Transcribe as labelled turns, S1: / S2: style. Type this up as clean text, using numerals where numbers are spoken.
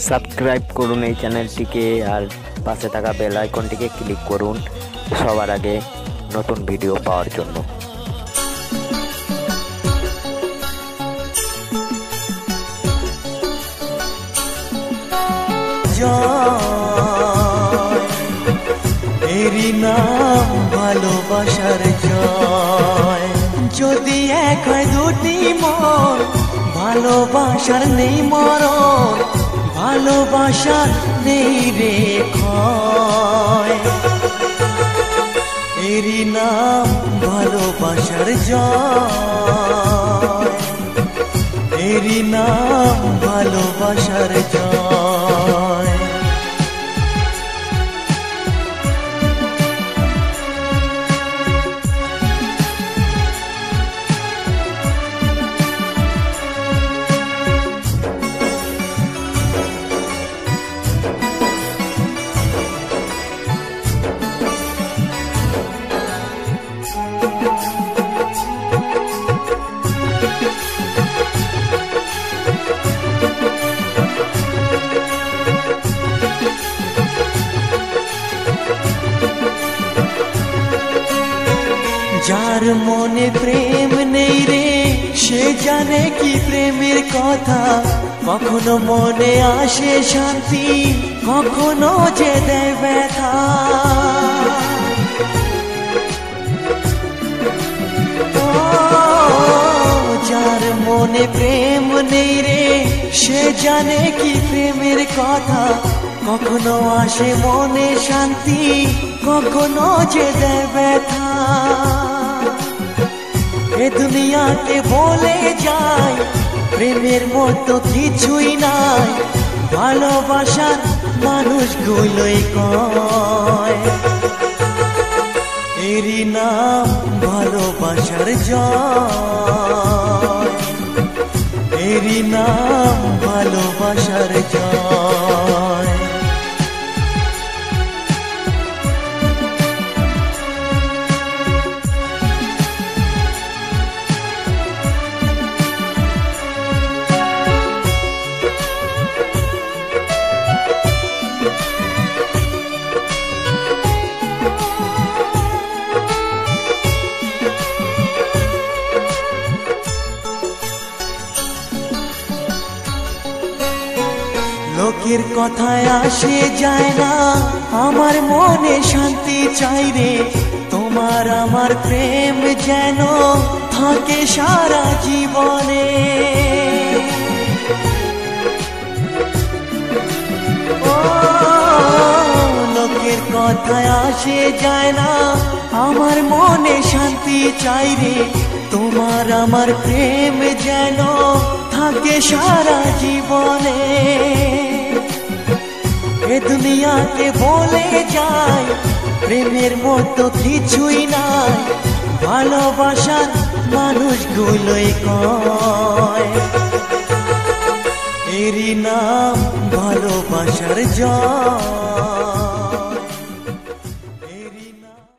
S1: Subscribe করুন এই চ্যানেলটিকে আর পাশে থাকা বেল আইকনটিকে ক্লিক করুন সবার আগে নতুন ভিডিও পাওয়ার জন্য।
S2: এরই নাম ভালোবাসার জয়। যদি এক হয় দুটি মন, ভালোবাসার নেই মরণ, ভালোবাসার নেই রে ক্ষয়। এরই নাম ভালোবাসার জয়, এরই নাম ভালোবাসার জয়। যার মনে প্রেম নেই রে সে জানে কি প্রেমের কথা। কখনো মনে আসে শান্তি, কখনো যে দেয় ব্যথা। যার মনে প্রেম নেই রে সে জানে কি প্রেমের কথা। কখনো আসে মনে শান্তি, কখনো যে দেয় ব্যথা। এ দুনিয়াতে বলে যায় প্রেমের মতো কিছুই নাই, ভালোবাসার মানুষগুলোই কয়। এরই নাম ভালোবাসার জয়, এরই নাম ভালোবাসার জয়। লোকের কথায় আসে যায় না, আমার মনে শান্তি চাই রে। তোমার আমার প্রেম যেন থাকে সারা জীবনে। লোকের কথায় আসে যায় না, আমার মনে শান্তি চাই রে। তোমার আমার প্রেম যেন থাকে সারা জীবনে। এ দুনিয়াতে বলে যায় প্রেমের মতো কিছুই নাই, ভালোবাসার মানুষগুলোই কয়। এরই নাম ভালোবাসার জয়,